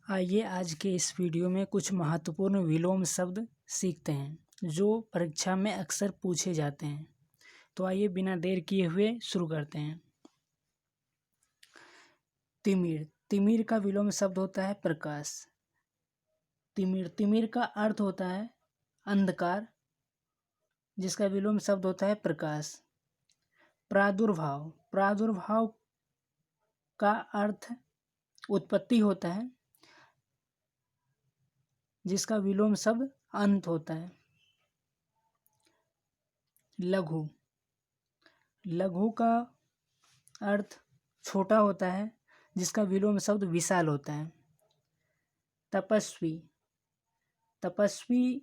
आइए आज के इस वीडियो में कुछ महत्वपूर्ण विलोम शब्द सीखते हैं जो परीक्षा में अक्सर पूछे जाते हैं। तो आइए बिना देर किए हुए शुरू करते हैं। तिमिर। तिमिर का विलोम शब्द होता है प्रकाश। तिमिर। तिमिर का अर्थ होता है अंधकार, जिसका विलोम शब्द होता है प्रकाश। प्रादुर्भाव। प्रादुर्भाव का अर्थ उत्पत्ति होता है, जिसका विलोम शब्द अंत होता है। लघु। लघु का अर्थ छोटा होता है, जिसका विलोम शब्द विशाल होता है। तपस्वी। तपस्वी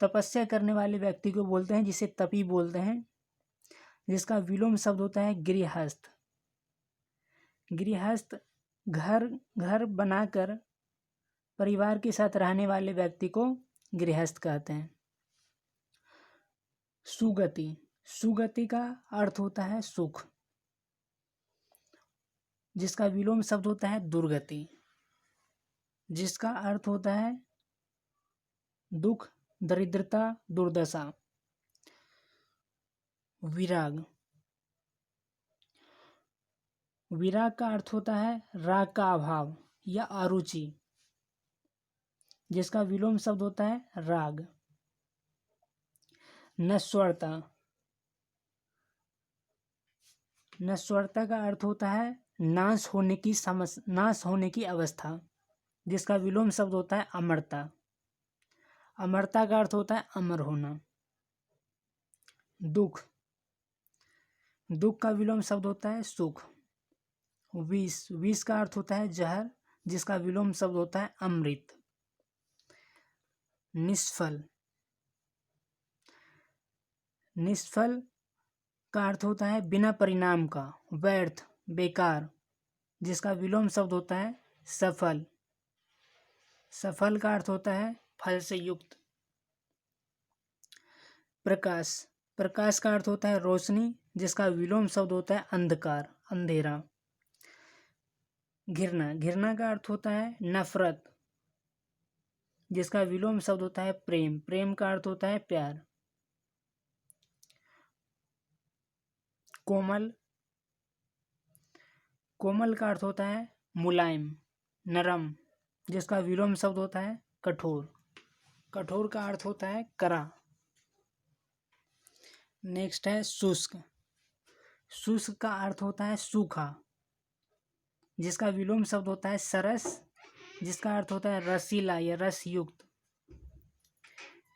तपस्या करने वाले व्यक्ति को बोलते हैं, जिसे तपी बोलते हैं, जिसका विलोम शब्द होता है गृहस्थ। गृहस्थ घर बनाकर परिवार के साथ रहने वाले व्यक्ति को गृहस्थ कहते हैं। सुगति। सुगति का अर्थ होता है सुख, जिसका विलोम शब्द होता है दुर्गति, जिसका अर्थ होता है दुख, दरिद्रता, दुर्दशा। विराग। विराग का अर्थ होता है राग का अभाव या अरुचि, जिसका विलोम शब्द होता है राग। नश्वरता। नश्वरता का अर्थ होता है नाश होने की अवस्था, जिसका विलोम शब्द होता है अमरता। अमरता का अर्थ होता है अमर होना। दुख। दुख का विलोम शब्द होता है सुख। विष। विष का अर्थ होता है जहर, जिसका विलोम शब्द होता है अमृत। निष्फल। निष्फल का अर्थ होता है बिना परिणाम का, व्यर्थ, बेकार, जिसका विलोम शब्द होता है सफल। सफल का अर्थ होता है फल से युक्त। प्रकाश। प्रकाश का अर्थ होता है रोशनी, जिसका विलोम शब्द होता है अंधकार, अंधेरा। घृणा। घृणा का अर्थ होता है नफरत, जिसका विलोम शब्द होता है प्रेम। प्रेम का अर्थ होता है प्यार। कोमल। कोमल का अर्थ होता है मुलायम, नरम, जिसका विलोम शब्द होता है कठोर। कठोर का अर्थ होता है कड़ा। नेक्स्ट है शुष्क। शुष्क का अर्थ होता है सूखा, जिसका विलोम शब्द होता है सरस, जिसका अर्थ होता है रसीला या रस युक्त।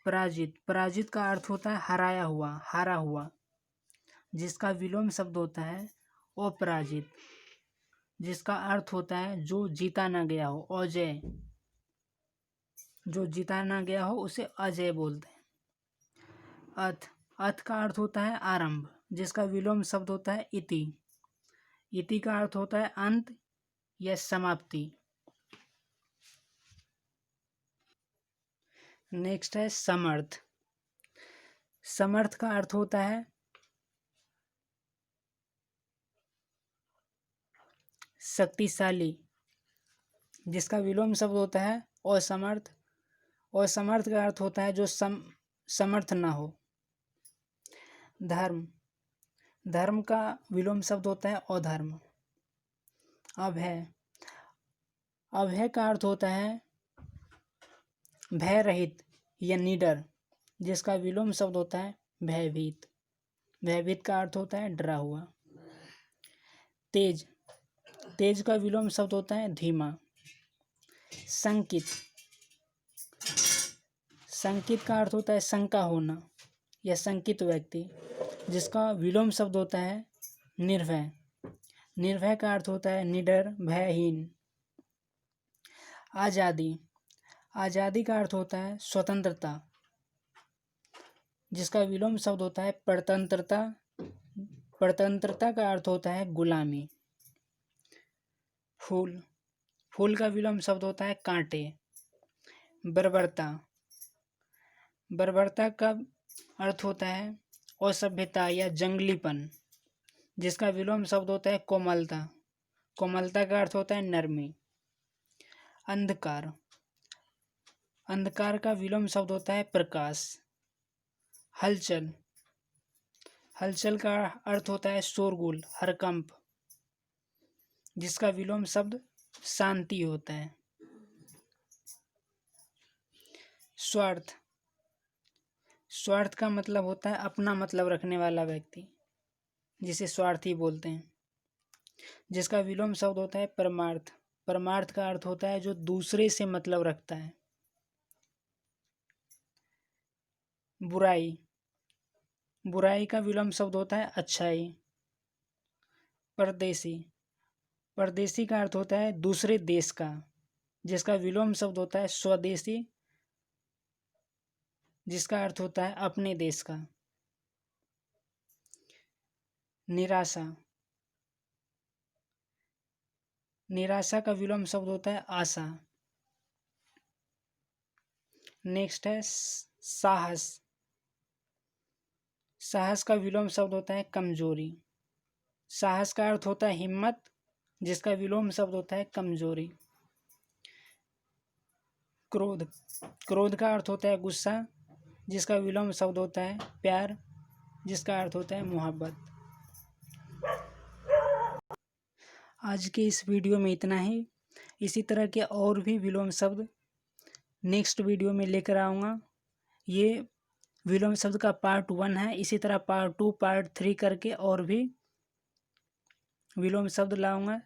पराजित। पराजित का अर्थ होता है हराया हुआ, हारा हुआ, जिसका विलोम शब्द होता है अपराजित, जिसका अर्थ होता है जो जीता ना गया हो, अजय। जो जीता ना गया हो उसे अजय बोलते हैं। अथ। अथ का अर्थ होता है आरंभ, जिसका विलोम शब्द होता है इति। इति का अर्थ होता है अंत या समाप्ति। नेक्स्ट है समर्थ। समर्थ का अर्थ होता है शक्तिशाली, जिसका विलोम शब्द होता है असमर्थ। असमर्थ का अर्थ होता है जो समर्थ ना हो। धर्म। धर्म का विलोम शब्द होता है अधर्म। अभय। अभय का अर्थ होता है भय रहित या निडर, जिसका विलोम शब्द होता है भयभीत। भयभीत का अर्थ होता है डरा हुआ। तेज। तेज का विलोम शब्द होता है धीमा। संकित। संकित का अर्थ होता है शंका होना या शंकित व्यक्ति, जिसका विलोम शब्द होता है निर्भय। निर्भय का अर्थ होता है निडर, भयहीन। आज़ादी। आज़ादी का अर्थ होता है स्वतंत्रता, जिसका विलोम शब्द होता है परतंत्रता। परतंत्रता का अर्थ होता है गुलामी। फूल। फूल का विलोम शब्द होता है कांटे। बर्बरता। बर्बरता का अर्थ होता है असभ्यता या जंगलीपन, जिसका विलोम शब्द होता है कोमलता। कोमलता का अर्थ होता है नरमी। अंधकार, अंधकार का विलोम शब्द होता है प्रकाश। हलचल, हलचल का अर्थ होता है शोरगुल, हरकंप, जिसका विलोम शब्द शांति होता है। स्वार्थ, स्वार्थ का मतलब होता है अपना मतलब रखने वाला व्यक्ति, जिसे स्वार्थी बोलते हैं, जिसका विलोम शब्द होता है परमार्थ। परमार्थ का अर्थ होता है जो दूसरे से मतलब रखता है। बुराई, बुराई का विलोम शब्द होता है अच्छाई। परदेसी, परदेसी का अर्थ होता है दूसरे देश का, जिसका विलोम शब्द होता है स्वदेशी, जिसका अर्थ होता है अपने देश का। निराशा, निराशा का विलोम शब्द होता है आशा। नेक्स्ट है साहस, साहस का विलोम शब्द होता है कमजोरी। साहस का अर्थ होता है हिम्मत, जिसका विलोम शब्द होता है कमजोरी। क्रोध, क्रोध का अर्थ होता है गुस्सा, जिसका विलोम शब्द होता है प्यार, जिसका अर्थ होता है मोहब्बत। आज के इस वीडियो में इतना ही। इसी तरह के और भी विलोम शब्द नेक्स्ट वीडियो में लेकर आऊँगा। ये विलोम शब्द का पार्ट 1 है। इसी तरह पार्ट 2, पार्ट 3 करके और भी विलोम शब्द लाऊंगा।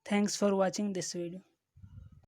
Thanks for watching this video.